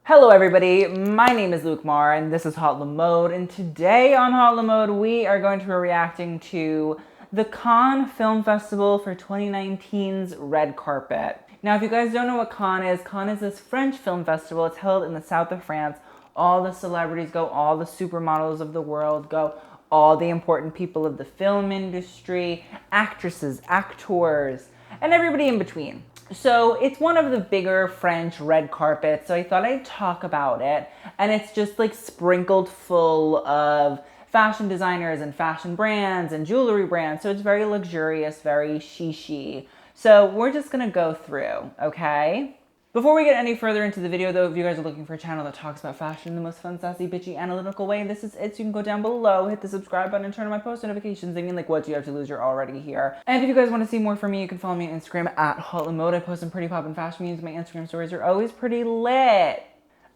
Hello everybody, my name is Luke Mar and this is Hot La Mode, and today on Hot La Mode we are going to be reacting to the Cannes Film Festival for 2019's red carpet. Now if you guys don't know what Cannes is this French film festival. It's held in the south of France. All the celebrities go, all the supermodels of the world go, all the important people of the film industry, actresses, actors, and everybody in between. So it's one of the bigger French red carpets, so I thought I'd talk about it. And it's just like sprinkled full of fashion designers and fashion brands and jewelry brands. So it's very luxurious, very chic-y. So we're just gonna go through, okay? Before we get any further into the video though, if you guys are looking for a channel that talks about fashion in the most fun, sassy, bitchy, analytical way, this is it. So you can go down below, hit the subscribe button, and turn on my post notifications. I mean, like, what do you have to lose? You're already here. And if you guys want to see more from me, you can follow me on Instagram at Hot La Mode. I post some pretty poppin' fashion memes. My Instagram stories are always pretty lit.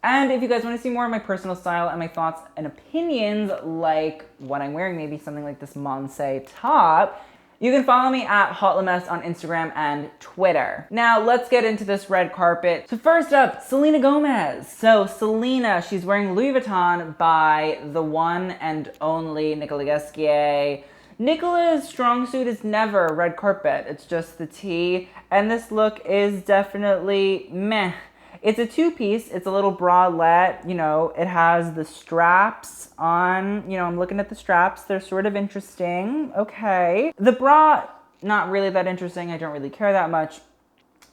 And if you guys want to see more of my personal style and my thoughts and opinions, like what I'm wearing, maybe something like this Monse top, you can follow me at Hot La Mess on Instagram and Twitter. Now let's get into this red carpet. So first up, Selena Gomez. So Selena, she's wearing Louis Vuitton by the one and only Nicolas Ghesquier. Nicola's strong suit is never red carpet. It's just the tee. And this look is definitely meh. It's a two-piece. It's a little bralette. You know, it has the straps on. You know, I'm looking at the straps. They're sort of interesting. Okay. The bra, not really that interesting. I don't really care that much.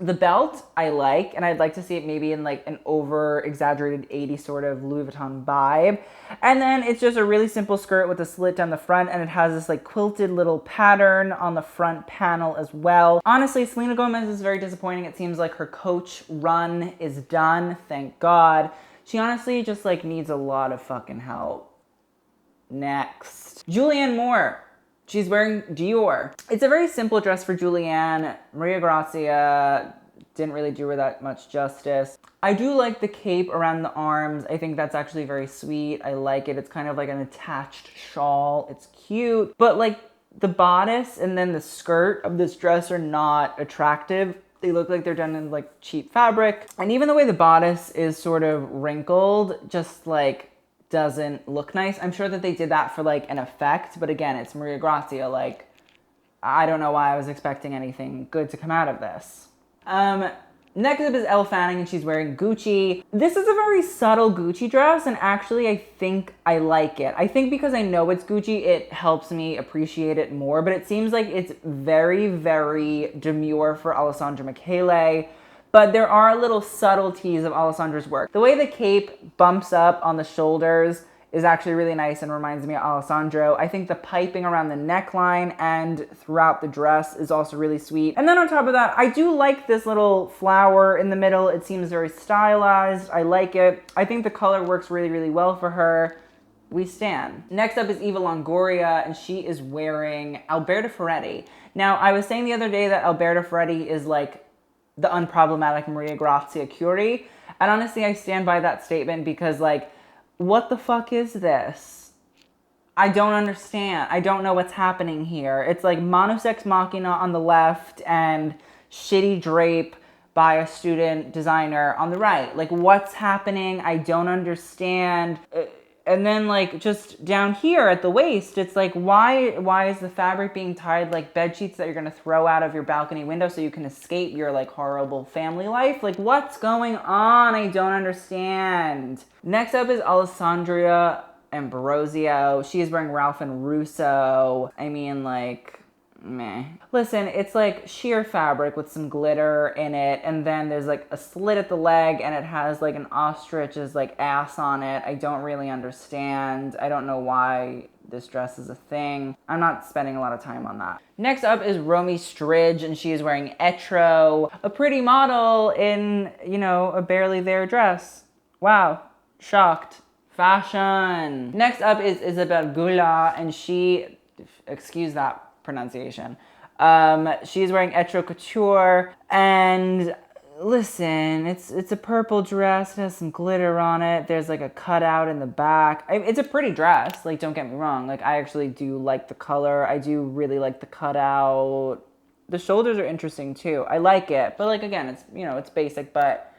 The belt, I like, and I'd like to see it maybe in like an over-exaggerated 80s sort of Louis Vuitton vibe. And then it's just a really simple skirt with a slit down the front, and it has this like quilted little pattern on the front panel as well. Honestly, Selena Gomez is very disappointing. It seems like her Coach run is done, thank God. She honestly just like needs a lot of fucking help. Next. Julianne Moore. She's wearing Dior. It's a very simple dress for Julianne. Maria Grazia didn't really do her that much justice. I do like the cape around the arms. I think that's actually very sweet. I like it. It's kind of like an attached shawl. It's cute. But like the bodice and then the skirt of this dress are not attractive. They look like they're done in like cheap fabric. And even the way the bodice is sort of wrinkled, just like doesn't look nice. I'm sure that they did that for like an effect, but again, it's Maria Grazia. Like, I don't know why I was expecting anything good to come out of this. Next up is Elle Fanning, and she's wearing Gucci. This is a very subtle Gucci dress, and actually I think I like it. I think because I know it's Gucci, it helps me appreciate it more, but it seems like it's very, very demure for Alessandra Bekele. But there are little subtleties of Alessandra's work. The way the cape bumps up on the shoulders is actually really nice and reminds me of Alessandro. I think the piping around the neckline and throughout the dress is also really sweet. And then on top of that, I do like this little flower in the middle. It seems very stylized. I like it. I think the color works really, really well for her. We stan. Next up is Eva Longoria, and she is wearing Alberta Ferretti. Now, I was saying the other day that Alberta Ferretti is like the unproblematic Maria Grazia Curie. And honestly, I stand by that statement because like, what the fuck is this? I don't understand. I don't know what's happening here. It's like Manus Ex Machina on the left and shitty drape by a student designer on the right. Like, what's happening? I don't understand. And then like just down here at the waist, it's like, why is the fabric being tied like bed sheets that you're gonna throw out of your balcony window so you can escape your like horrible family life? Like, what's going on? I don't understand. Next up is Alessandra Ambrosio. She is wearing Ralph and Russo. I mean, like, meh. Listen, it's like sheer fabric with some glitter in it, and then there's like a slit at the leg, and it has like an ostrich's like ass on it. I don't really understand. I don't know why this dress is a thing. I'm not spending a lot of time on that. Next up is Romee Strijd, and she is wearing Etro, a pretty model in, you know, a barely there dress. Wow, shocked. Fashion. Next up is Izabel Goulart, and she, excuse that pronunciation. She's wearing Etro Couture, and listen, it's a purple dress. It has some glitter on it. There's like a cutout in the back. It's a pretty dress, like, don't get me wrong. Like, I actually do like the color. I do really like the cutout. The shoulders are interesting too. I like it, but like, again, it's, you know, it's basic, but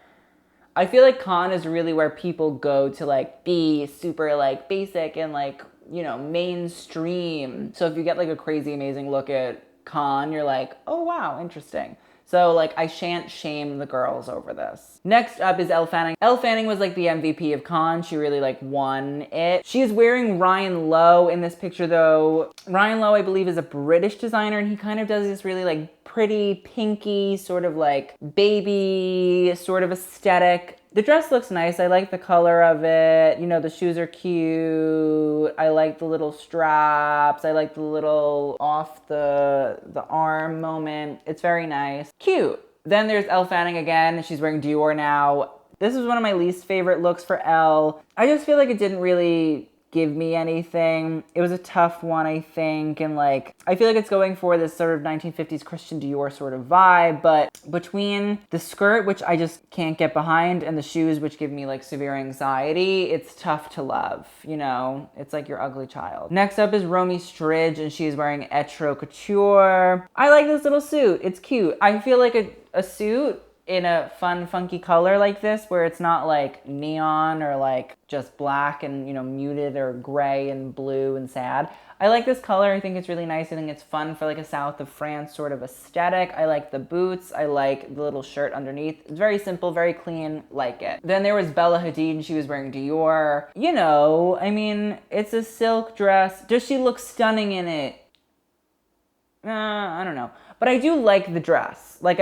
I feel like con is really where people go to like be super like basic and like, you know, mainstream. So if you get like a crazy amazing look at con, you're like, oh wow, interesting. So like I shan't shame the girls over this. Next up is Elle Fanning. Elle Fanning was like the MVP of con. She really like won it. She's wearing Ryan Lowe in this picture though. Ryan Lowe, I believe, is a British designer, and he kind of does this really like pretty pinky sort of like baby sort of aesthetic. The dress looks nice. I like the color of it. You know, the shoes are cute. I like the little straps. I like the little off the arm moment. It's very nice. Cute. Then there's Elle Fanning again. She's wearing Dior now. This is one of my least favorite looks for Elle. I just feel like it didn't really give me anything. It was a tough one, I think, and like I feel like it's going for this sort of 1950s Christian Dior sort of vibe, but between the skirt, which I just can't get behind, and the shoes, which give me like severe anxiety, it's tough to love, you know? It's like your ugly child. Next up is Romee Strijd, and she's wearing Etro Couture. I like this little suit. It's cute. I feel like a suit in a fun, funky color like this, where it's not like neon or like just black and, you know, muted or gray and blue and sad. I like this color. I think it's really nice. I think it's fun for like a South of France sort of aesthetic. I like the boots. I like the little shirt underneath. It's very simple, very clean, like it. Then there was Bella Hadid, and she was wearing Dior. You know, I mean, it's a silk dress. Does she look stunning in it? I don't know. But I do like the dress. Like,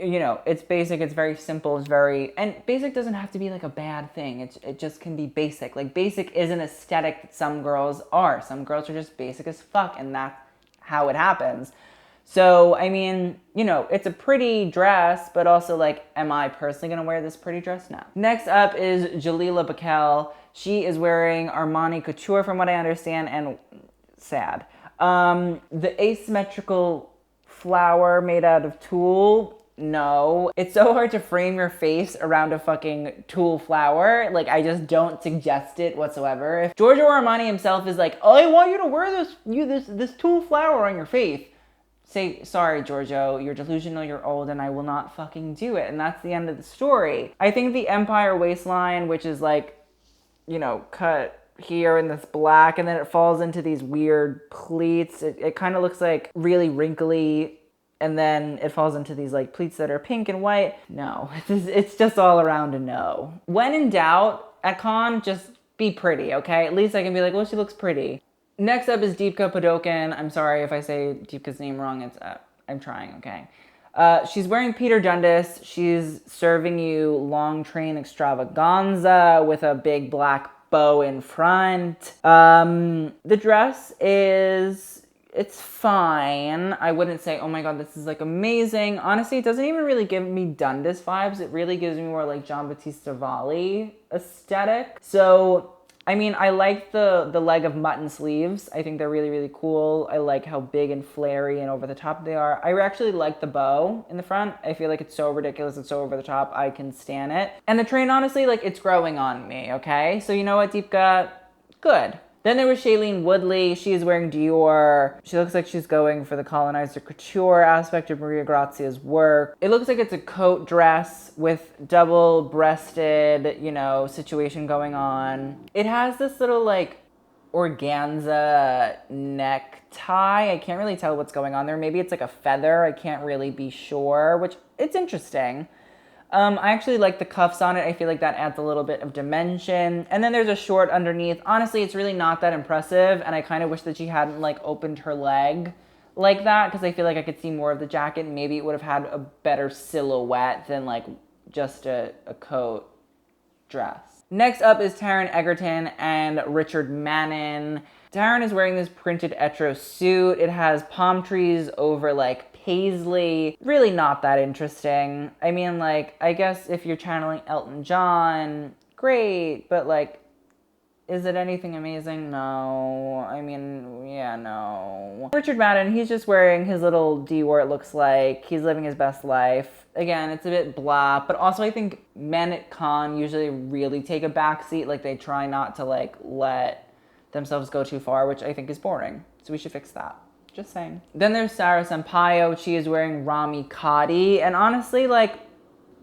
you know, it's basic, it's very simple, it's very, and basic doesn't have to be like a bad thing. It just can be basic. Like, basic is an aesthetic that some girls are. Some girls are just basic as fuck, and that's how it happens. So, I mean, you know, it's a pretty dress, but also like, am I personally gonna wear this pretty dress? No. Next up is Gelila Bekele. She is wearing Armani Couture from what I understand, and sad. The asymmetrical flower made out of tulle, no. It's so hard to frame your face around a fucking tulle flower. Like, I just don't suggest it whatsoever. If Giorgio Armani himself is like, oh, I want you to wear this tulle flower on your face, say, sorry, Giorgio, you're delusional, you're old, and I will not fucking do it. And that's the end of the story. I think the Empire waistline, which is like, you know, cut here in this black, and then it falls into these weird pleats. It kind of looks like really wrinkly, and then it falls into these like pleats that are pink and white. No, it's just all around a no. When in doubt at con, just be pretty, okay? At least I can be like, well, she looks pretty. Next up is Deepika Padukone. I'm sorry if I say Deepika's name wrong. It's I'm trying, okay? She's wearing Peter Dundas. She's serving you long train extravaganza with a big black bow in front. The dress it's fine. I wouldn't say, oh my god, this is like amazing. Honestly, it doesn't even really give me Dundas vibes. It really gives me more like Giambattista Valli aesthetic. So, I mean, I like the leg of mutton sleeves. I think they're really, really cool. I like how big and flary and over the top they are. I actually like the bow in the front. I feel like it's so ridiculous. It's so over the top. I can stan it. And the train, honestly, like, it's growing on me, okay? So you know what, Deepika? Good. Then there was Shailene Woodley. She is wearing Dior. She looks like she's going for the colonizer couture aspect of Maria Grazia's work. It looks like it's a coat dress with double-breasted, you know, situation going on. It has this little, like, organza necktie. I can't really tell what's going on there. Maybe it's like a feather. I can't really be sure, which it's interesting. I actually like the cuffs on it. I feel like that adds a little bit of dimension. And then there's a short underneath. Honestly, it's really not that impressive, and I kind of wish that she hadn't like opened her leg like that, because I feel like I could see more of the jacket. Maybe it would have had a better silhouette than like just a coat dress. Next up is Taron Egerton and Richard Manin. Taron is wearing this printed Etro suit. It has palm trees over like paisley. Really not that interesting. I mean, like, I guess if you're channeling Elton John, great, but like, is it anything amazing? No. I mean, yeah, no. Richard Madden, he's just wearing his little Dior, it looks like. He's living his best life. Again, it's a bit blah, but also I think men at con usually really take a backseat. Like, they try not to, like, let themselves go too far, which I think is boring. So we should fix that. Just saying. Then there's Sara Sampaio. She is wearing Rami Khadi. And honestly, like,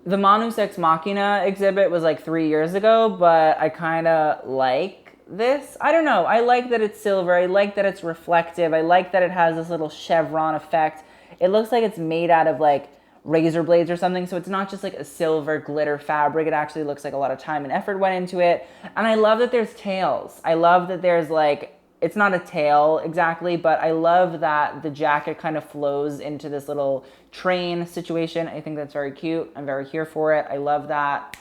The Manus Ex Machina exhibit was like 3 years ago, but I kind of like this. I don't know. I like that it's silver. I like that it's reflective. I like that it has this little chevron effect. It looks like it's made out of like razor blades or something, so it's not just like a silver glitter fabric. It actually looks like a lot of time and effort went into it. And I love that there's tails. I love that there's like, it's not a tail exactly, but I love that the jacket kind of flows into this little train situation. I think that's very cute. I'm very here for it. I love that.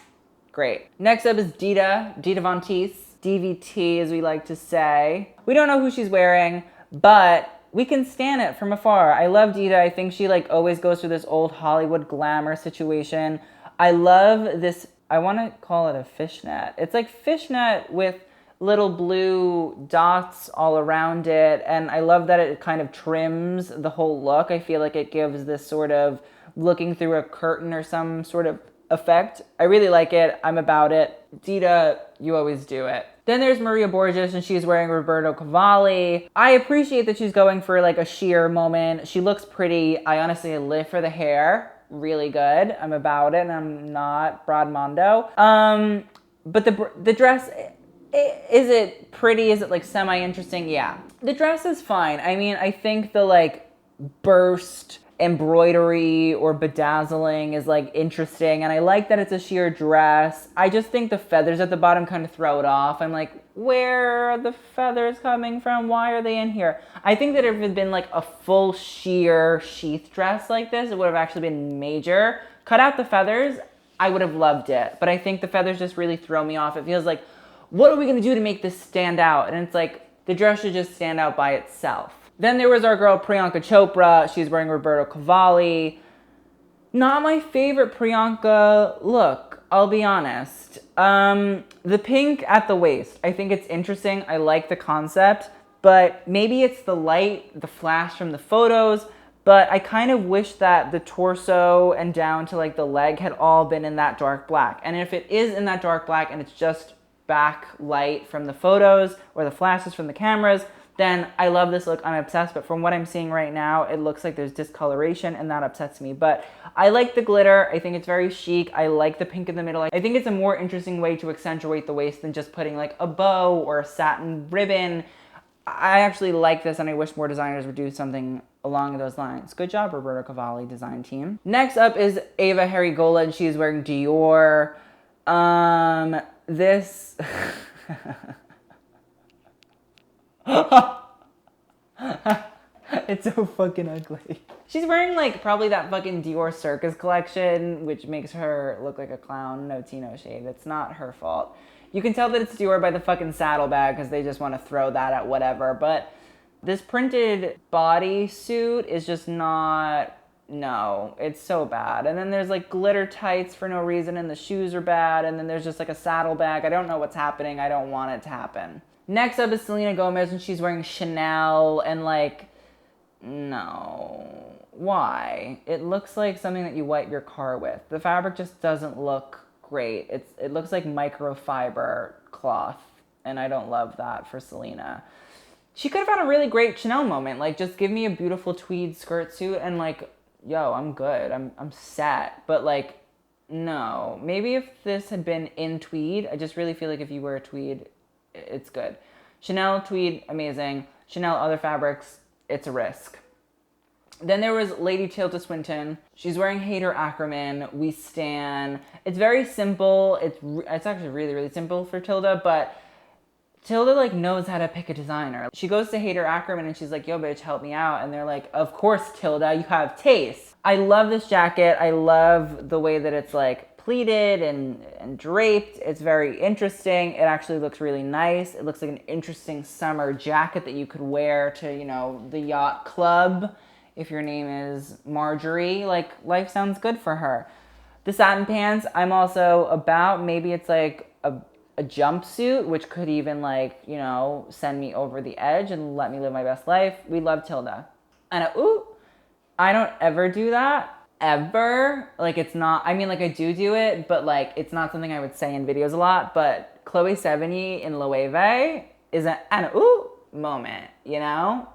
Great. Next up is Dita Von Teese, DVT as we like to say. We don't know who she's wearing, but we can stan it from afar. I love Dita. I think she like always goes through this old Hollywood glamour situation. I love this, I want to call it a fishnet. It's like fishnet with little blue dots all around it. And I love that it kind of trims the whole look. I feel like it gives this sort of looking through a curtain or some sort of effect. I really like it. I'm about it. Dita, you always do it. Then there's Maria Borges, and she's wearing Roberto Cavalli. I appreciate that she's going for like a sheer moment. She looks pretty. I honestly live for the hair. Really good. I'm about it, and I'm not Bradmondo. But the dress, is it pretty? Is it like semi-interesting? Yeah. The dress is fine. I mean, I think the like burst embroidery or bedazzling is like interesting, and I like that it's a sheer dress. I just think the feathers at the bottom kind of throw it off. I'm like, where are the feathers coming from? Why are they in here? I think that if it had been like a full sheer sheath dress like this, it would have actually been major. Cut out the feathers, I would have loved it, but I think the feathers just really throw me off. It feels like, what are we gonna do to make this stand out? And it's like, the dress should just stand out by itself. Then there was our girl Priyanka Chopra. She's wearing Roberto Cavalli. Not my favorite Priyanka look, I'll be honest. The pink at the waist, I think it's interesting. I like the concept, but maybe it's the light, the flash from the photos, but I kind of wish that the torso and down to like the leg had all been in that dark black. And if it is in that dark black and it's just backlight from the photos or the flashes from the cameras, then I love this look, I'm obsessed. But from what I'm seeing right now, it looks like there's discoloration, and that upsets me. But I like the glitter. I think it's very chic. I like the pink in the middle. I think it's a more interesting way to accentuate the waist than just putting like a bow or a satin ribbon. I actually like this, and I wish more designers would do something along those lines. Good job, Roberto Cavalli design team. Next up is Eva Longoria, and she's wearing Dior. This... It's so fucking ugly. She's wearing like probably that fucking Dior Circus collection, which makes her look like a clown. No tea, no shade. It's not her fault. You can tell that it's Dior by the fucking saddlebag because they just want to throw that at whatever. But this printed bodysuit is just not... No, it's so bad. And then there's like glitter tights for no reason, and the shoes are bad. And then there's just like a saddlebag. I don't know what's happening. I don't want it to happen. Next up is Selena Gomez, and she's wearing Chanel, and like, no. Why? It looks like something that you wipe your car with. The fabric just doesn't look great. It looks like microfiber cloth, and I don't love that for Selena. She could have had a really great Chanel moment. Like, just give me a beautiful tweed skirt suit, and like, yo, I'm good. I'm set. But like, no. Maybe if this had been in tweed, I just really feel like if you wear a tweed, it's good. Chanel tweed, amazing. Chanel other fabrics, it's a risk. Then there was Lady Tilda Swinton. She's wearing Hader Ackerman. We stan. It's very simple. It's actually really, really simple for Tilda, but Tilda like knows how to pick a designer. She goes to Hader Ackerman and she's like, yo bitch, help me out. And they're like, of course, Tilda, you have taste. I love this jacket. I love the way that it's like pleated and draped. It's very interesting. It actually looks really nice. It looks like an interesting summer jacket that you could wear to, you know, the yacht club. If your name is Marjorie, like, life sounds good for her. The satin pants, I'm also about. Maybe it's like a jumpsuit, which could even like, you know, send me over the edge and let me live my best life. We love Tilda. And I don't ever do that. Ever. Like, it's not, I mean, like, I do it, but like, it's not something I would say in videos a lot. But Chloe Sevigny in Loewe is an moment, you know?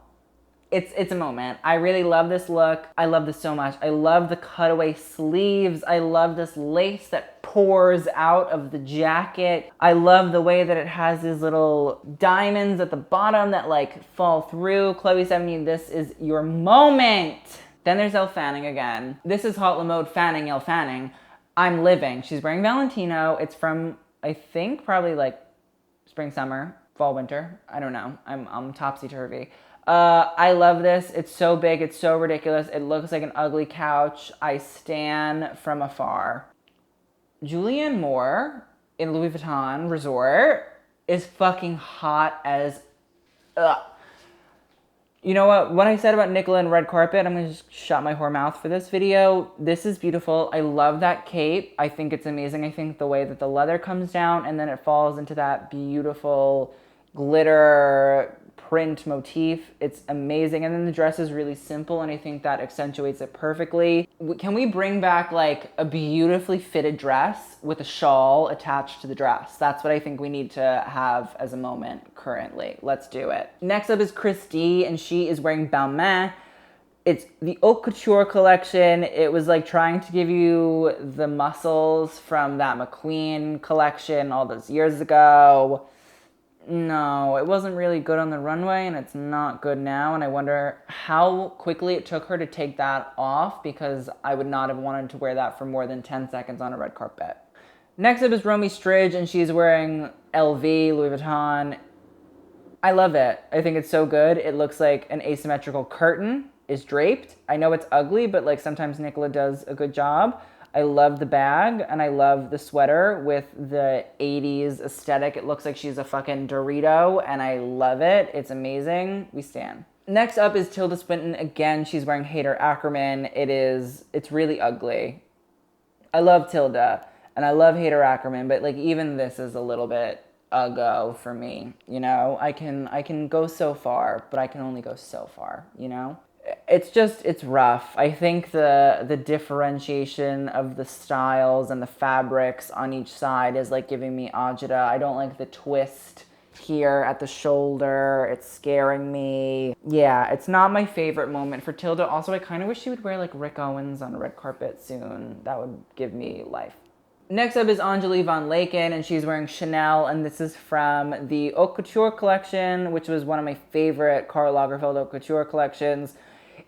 It's a moment. I really love this look. I love this so much. I love the cutaway sleeves. I love this lace that pours out of the jacket. I love the way that it has these little diamonds at the bottom that like fall through. Chloe Sevigny, this is your moment. Then there's Elle Fanning again. This is Haute Le Mode fanning Elle Fanning. I'm living. She's wearing Valentino. It's from, I think, probably like spring, summer, fall, winter. I don't know. I'm topsy-turvy. I love this. It's so big. It's so ridiculous. It looks like an ugly couch. I stan from afar. Julianne Moore in Louis Vuitton Resort is fucking hot as ugh. You know what I said about Nicola and red carpet, I'm gonna just shut my whore mouth for this video. This is beautiful. I love that cape. I think it's amazing. I think the way that the leather comes down and then it falls into that beautiful glitter print motif. It's amazing. And then the dress is really simple and I think that accentuates it perfectly. Can we bring back like a beautifully fitted dress with a shawl attached to the dress? That's what I think we need to have as a moment currently. Let's do it. Next up is Christy and she is wearing Balmain. It's the Haute Couture collection. It was like trying to give you the muscles from that McQueen collection all those years ago. No, it wasn't really good on the runway and it's not good now. And I wonder how quickly it took her to take that off because I would not have wanted to wear that for more than 10 seconds on a red carpet. Next up is Romee Strijd and she's wearing LV, Louis Vuitton. I love it. I think it's so good. It looks like an asymmetrical curtain is draped. I know it's ugly, but like sometimes Nicola does a good job. I love the bag and I love the sweater with the 80s aesthetic. It looks like she's a fucking Dorito and I love it. It's amazing. We stan. Next up is Tilda Swinton. Again, she's wearing Hayter Ackerman. It's really ugly. I love Tilda and I love Hayter Ackerman, but like even this is a little bit a go for me. You know, I can go so far, but I can only go so far, you know? It's rough. I think the differentiation of the styles and the fabrics on each side is like giving me agita. I don't like the twist here at the shoulder. It's scaring me. Yeah, it's not my favorite moment for Tilda. Also, I kind of wish she would wear like Rick Owens on a red carpet soon. That would give me life. Next up is Angelique Van Laken, and she's wearing Chanel, and this is from the Haute Couture collection, which was one of my favorite Karl Lagerfeld Haute Couture collections.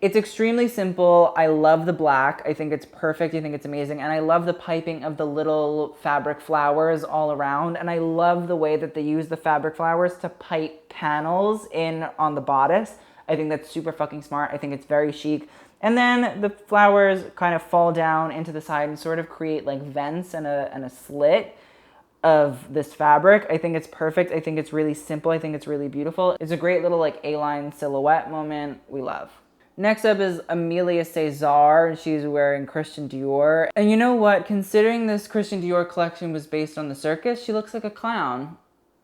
It's extremely simple. I love the black. I think it's perfect. I think it's amazing. And I love the piping of the little fabric flowers all around. And I love the way that they use the fabric flowers to pipe panels in on the bodice. I think that's super fucking smart. I think it's very chic. And then the flowers kind of fall down into the side and sort of create like vents and a slit of this fabric. I think it's perfect. I think it's really simple. I think it's really beautiful. It's a great little like A-line silhouette moment we love. Next up is Amelia Cesar, and she's wearing Christian Dior. And you know what? Considering this Christian Dior collection was based on the circus, she looks like a clown.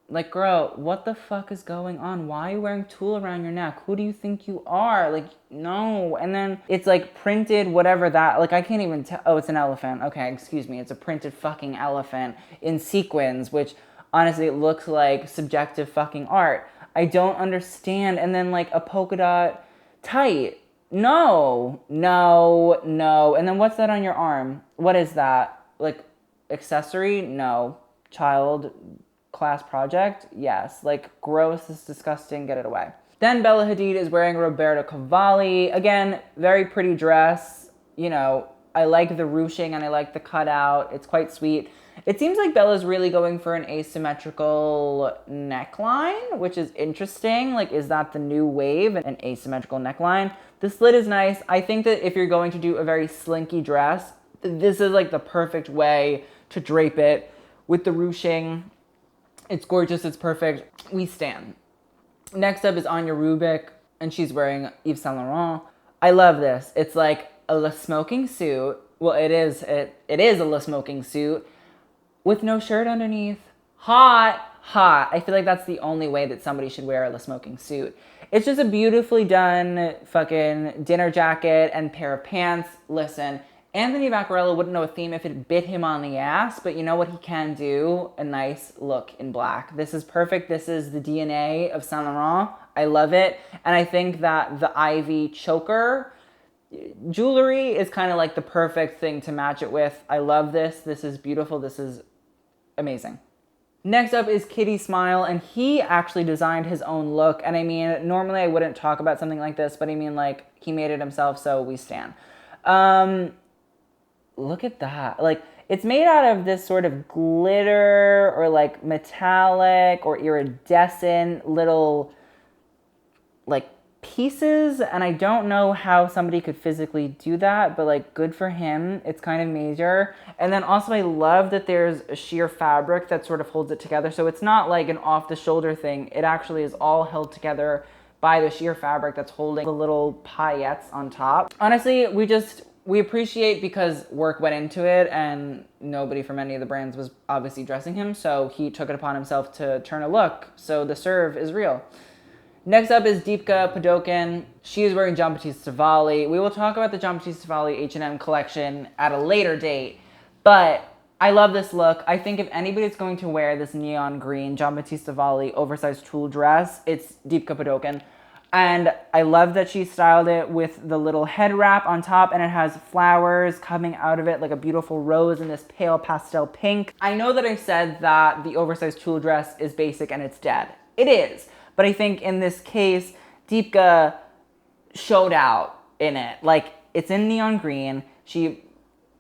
Like, girl, what the fuck is going on? Why are you wearing tulle around your neck? Who do you think you are? Like, no. And then it's like printed, whatever that, like I can't even tell. Oh, it's an elephant. Okay, excuse me. It's a printed fucking elephant in sequins, which honestly it looks like subjective fucking art. I don't understand. And then like a polka dot tight. No. And then what's that on your arm? What is that? Like accessory? No. Child class project? Yes. Like gross, is disgusting, get it away. Then Bella Hadid is wearing Roberto Cavalli. Again, very pretty dress. You know, I like the ruching and I like the cutout. It's quite sweet. It seems like Bella's really going for an asymmetrical neckline, which is interesting. Like, is that the new wave, an asymmetrical neckline? The slit is nice. I think that if you're going to do a very slinky dress, this is like the perfect way to drape it with the ruching. It's gorgeous. It's perfect. We stan. Next up is Anya Rubik, and she's wearing Yves Saint Laurent. I love this. It's like a Le Smoking suit. Well, it is a Le Smoking suit with no shirt underneath. Hot. I feel like that's the only way that somebody should wear a Le Smoking suit. It's just a beautifully done fucking dinner jacket and pair of pants. Listen, Anthony Vaccarello wouldn't know a theme if it bit him on the ass, but you know what he can do? A nice look in black. This is perfect. This is the DNA of Saint Laurent. I love it. And I think that the ivy choker jewelry is kind of like the perfect thing to match it with. I love this. This is beautiful. This is amazing. Next up is Kitty Smile, and he actually designed his own look. And I mean, normally I wouldn't talk about something like this, but I mean, like, he made it himself, so we stan. Look at that. Like, it's made out of this sort of glitter or like metallic or iridescent little like pieces, and I don't know how somebody could physically do that, but like, good for him. It's kind of major. And then also I love that there's a sheer fabric that sort of holds it together, so it's not like an off the shoulder thing. It actually is all held together by the sheer fabric that's holding the little paillettes on top. Honestly, we appreciate because work went into it, and nobody from any of the brands was obviously dressing him, so he took it upon himself to turn a look. So the serve is real. Next up is Deepika Padukone. She is wearing Giambattista Cavalli. We will talk about the Giambattista Cavalli H&M collection at a later date, but I love this look. I think if anybody's going to wear this neon green Giambattista Cavalli oversized tulle dress, it's Deepika Padukone. And I love that she styled it with the little head wrap on top, and it has flowers coming out of it like a beautiful rose in this pale pastel pink. I know that I said that the oversized tulle dress is basic and it's dead. It is. But I think in this case, Deepika showed out in it. Like, it's in neon green. She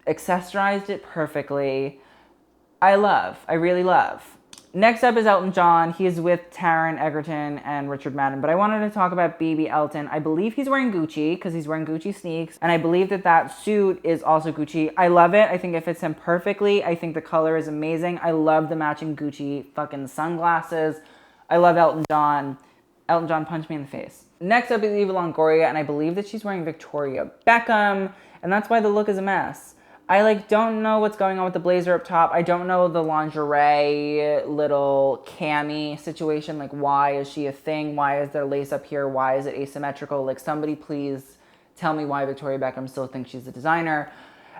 accessorized it perfectly. I really love. Next up is Elton John. He is with Taron Egerton and Richard Madden. But I wanted to talk about Baby Elton. I believe he's wearing Gucci because he's wearing Gucci sneaks. And I believe that that suit is also Gucci. I love it. I think it fits him perfectly. I think the color is amazing. I love the matching Gucci fucking sunglasses. I love Elton John. Elton John punched me in the face. Next up is Eva Longoria, and I believe that she's wearing Victoria Beckham, and that's why the look is a mess. I like don't know what's going on with the blazer up top. I don't know the lingerie little cami situation. Like, why is she a thing? Why is there lace up here? Why is it asymmetrical? Like, somebody please tell me why Victoria Beckham still thinks she's a designer.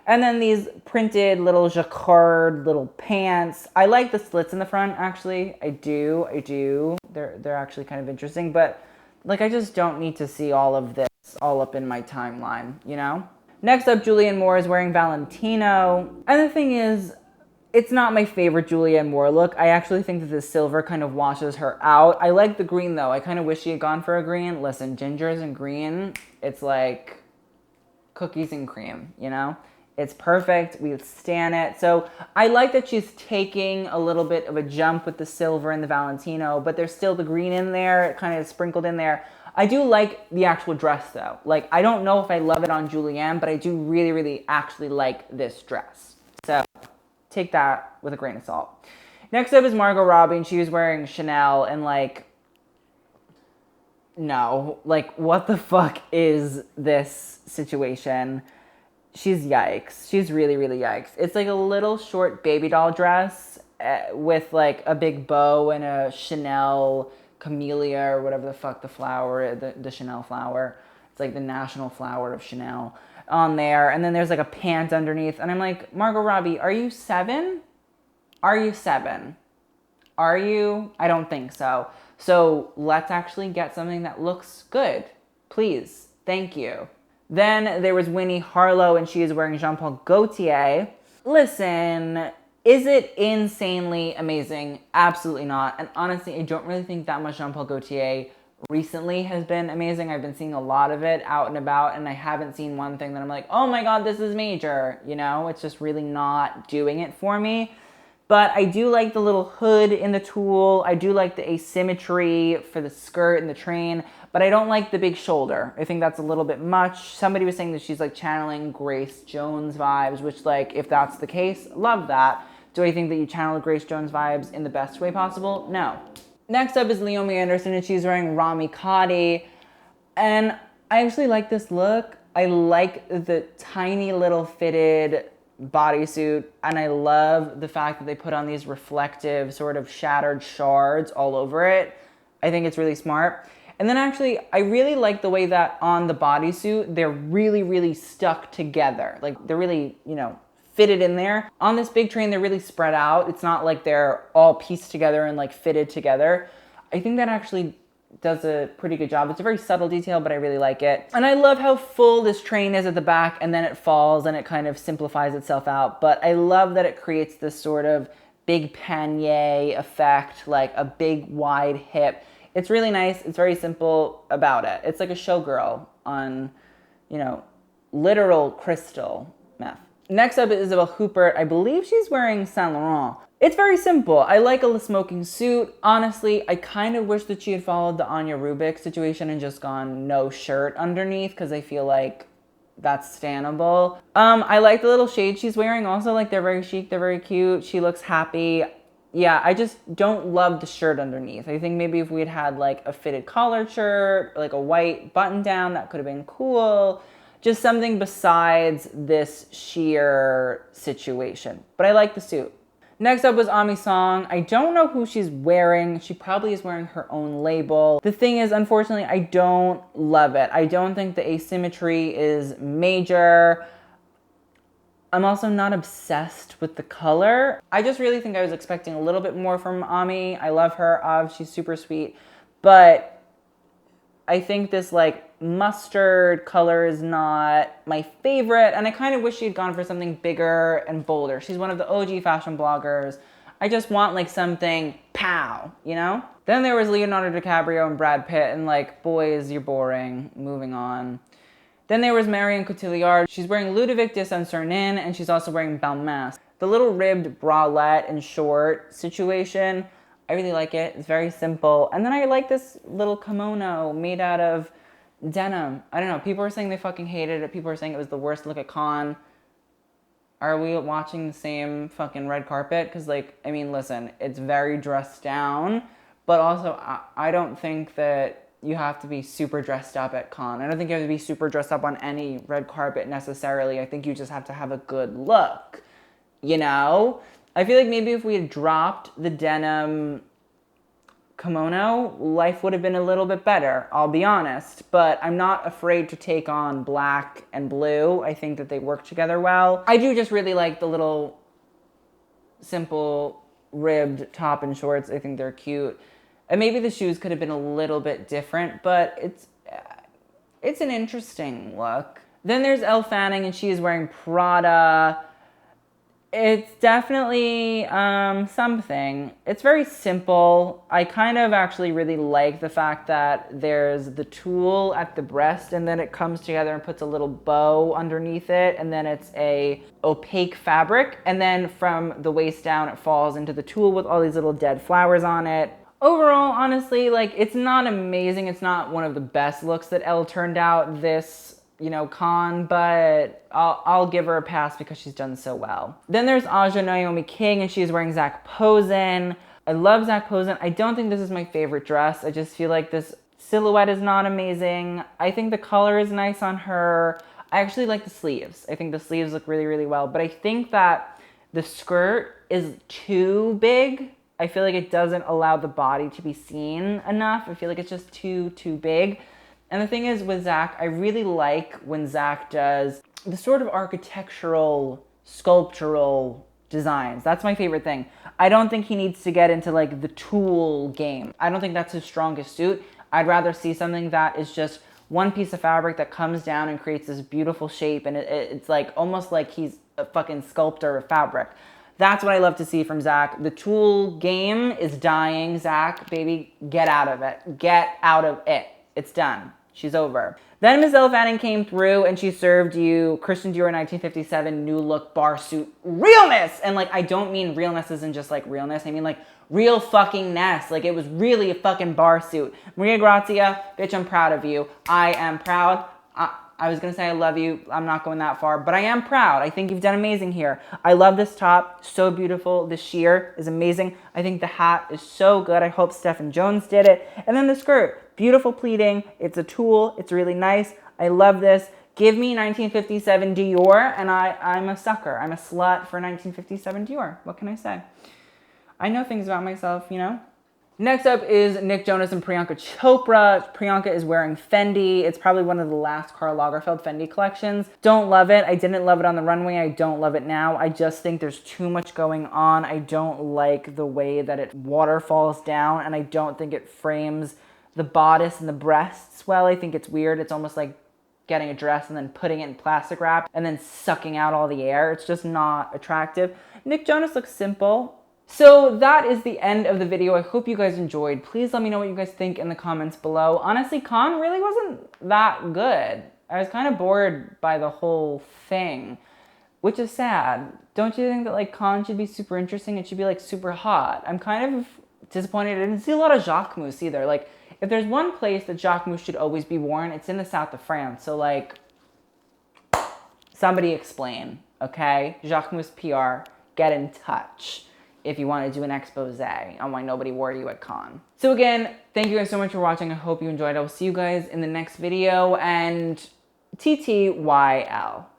And then these printed little jacquard little pants. I like the slits in the front, actually. I do. They're actually kind of interesting. But, like, I just don't need to see all of this all up in my timeline, you know? Next up, Julianne Moore is wearing Valentino. And the thing is, it's not my favorite Julianne Moore look. I actually think that the silver kind of washes her out. I like the green, though. I kind of wish she had gone for a green. Listen, gingers and green, it's like cookies and cream, you know? It's perfect. We stan it. So I like that she's taking a little bit of a jump with the silver and the Valentino, but there's still the green in there, kind of sprinkled in there. I do like the actual dress, though. Like, I don't know if I love it on Julianne, but I do really, really actually like this dress. So take that with a grain of salt. Next up is Margot Robbie, and she was wearing Chanel, and like, no. Like, what the fuck is this situation? She's yikes. She's really, really yikes. It's like a little short baby doll dress with like a big bow and a Chanel camellia or whatever the fuck the flower, the Chanel flower. It's like the national flower of Chanel on there. And then there's like a pant underneath. And I'm like, Margot Robbie, are you 7? Are you 7? Are you? I don't think so. So let's actually get something that looks good. Please. Thank you. Then there was Winnie Harlow, and she is wearing Jean Paul Gaultier. Listen, is it insanely amazing? Absolutely not. And honestly, I don't really think that much Jean Paul Gaultier recently has been amazing. I've been seeing a lot of it out and about, and I haven't seen one thing that I'm like, oh my God, this is major. You know, it's just really not doing it for me. But I do like the little hood in the tulle. I do like the asymmetry for the skirt and the train, but I don't like the big shoulder. I think that's a little bit much. Somebody was saying that she's like channeling Grace Jones vibes, which, like, if that's the case, love that. Do I think that you channel Grace Jones vibes in the best way possible? No. Next up is Naomi Anderson, and she's wearing Rami Khadi. And I actually like this look. I like the tiny little fitted bodysuit, and I love the fact that they put on these reflective sort of shattered shards all over it. I think it's really smart. And then actually, I really like the way that on the bodysuit, they're really, really stuck together. Like they're really, you know, fitted in there. On this big train, they're really spread out. It's not like they're all pieced together and like fitted together. I think that actually does a pretty good job. It's a very subtle detail, but I really like it. And I love how full this train is at the back, and then it falls and it kind of simplifies itself out. But I love that it creates this sort of big panier effect, like a big wide hip. It's really nice. It's very simple about it. It's like a showgirl on, you know, literal crystal meth. Next up is Izabel Huppert. I believe she's wearing Saint Laurent. It's very simple. I like a smoking suit. Honestly, I kind of wish that she had followed the Anya Rubik situation and just gone no shirt underneath, because I feel like that's stannable. I like the little shades she's wearing also. Like, they're very chic, they're very cute. She looks happy. Yeah, I just don't love the shirt underneath. I think maybe if we had had like a fitted collared shirt, like a white button down, that could have been cool. Just something besides this sheer situation. But I like the suit. Next up was Ami Song. I don't know who she's wearing. She probably is wearing her own label. The thing is, unfortunately, I don't love it. I don't think the asymmetry is major. I'm also not obsessed with the color. I just really think I was expecting a little bit more from Ami. I love her. She's super sweet. But I think this like mustard color is not my favorite, and I kind of wish she had gone for something bigger and bolder. She's one of the OG fashion bloggers. I just want like something pow, you know? Then there was Leonardo DiCaprio and Brad Pitt, and like, boys, you're boring. Moving on. Then there was Marion Cotillard. She's wearing Ludovic de Saint-Cernin, and she's also wearing Balmain. The little ribbed bralette and short situation, I really like it. It's very simple. And then I like this little kimono made out of denim. I don't know. People were saying they fucking hated it. People were saying it was the worst look at con. Are we watching the same fucking red carpet? Because, like, I mean, listen, it's very dressed down. But also, I don't think that you have to be super dressed up at con. I don't think you have to be super dressed up on any red carpet necessarily. I think you just have to have a good look, you know? I feel like maybe if we had dropped the denim kimono, life would have been a little bit better, I'll be honest. But I'm not afraid to take on black and blue. I think that they work together well. I do just really like the little simple ribbed top and shorts. I think they're cute. And maybe the shoes could have been a little bit different, but it's an interesting look. Then there's Elle Fanning, and she is wearing Prada. It's definitely something. It's very simple. I kind of actually really like the fact that there's the tulle at the breast, and then it comes together and puts a little bow underneath it, and then it's a opaque fabric, and then from the waist down it falls into the tulle with all these little dead flowers on it. Overall, honestly, like, it's not amazing. It's not one of the best looks that Elle turned out this, you know, con, but I'll give her a pass because she's done so well. Then there's Aja Naomi King, and she's wearing Zac Posen. I love Zac Posen. I don't think this is my favorite dress. I just feel like this silhouette is not amazing. I think the color is nice on her. I actually like the sleeves. I think the sleeves look really, really well, but I think that the skirt is too big. I feel like it doesn't allow the body to be seen enough. I feel like it's just too big. And the thing is with Zac, I really like when Zac does the sort of architectural, sculptural designs. That's my favorite thing. I don't think he needs to get into like the tulle game. I don't think that's his strongest suit. I'd rather see something that is just one piece of fabric that comes down and creates this beautiful shape, and it's like almost like he's a fucking sculptor of fabric. That's what I love to see from Zac. The tulle game is dying. Zac, baby, get out of it. Get out of it. It's done. She's over. Then Ms. Elle Fanning came through, and she served you Christian Dior 1957 new look bar suit realness. And like, I don't mean realness isn't just like realness. I mean like real fucking ness. Like, it was really a fucking bar suit. Maria Grazia, bitch, I'm proud of you. I am proud. I was gonna say I love you. I'm not going that far, but I am proud. I think you've done amazing here. I love this top, so beautiful. The sheer is amazing. I think the hat is so good. I hope Stephen Jones did it. And then the skirt, beautiful pleating. It's a tulle, it's really nice. I love this. Give me 1957 Dior, and I'm a sucker. I'm a slut for 1957 Dior. What can I say? I know things about myself, you know? Next up is Nick Jonas and Priyanka Chopra. Priyanka is wearing Fendi. It's probably one of the last Karl Lagerfeld Fendi collections. Don't love it. I didn't love it on the runway. I don't love it now. I just think there's too much going on. I don't like the way that it waterfalls down, and I don't think it frames the bodice and the breasts well. I think it's weird. It's almost like getting a dress and then putting it in plastic wrap and then sucking out all the air. It's just not attractive. Nick Jonas looks simple. So that is the end of the video. I hope you guys enjoyed. Please let me know what you guys think in the comments below. Honestly, Cannes really wasn't that good. I was kind of bored by the whole thing, which is sad. Don't you think that like Cannes should be super interesting? It should be like super hot. I'm kind of disappointed. I didn't see a lot of Jacquemus either. Like if there's one place that Jacquemus should always be worn, it's in the south of France. So like somebody explain, okay? Jacquemus PR, get in touch if you want to do an expose on why nobody wore you at Cannes. So again, thank you guys so much for watching. I hope you enjoyed. I will see you guys in the next video, and TTYL.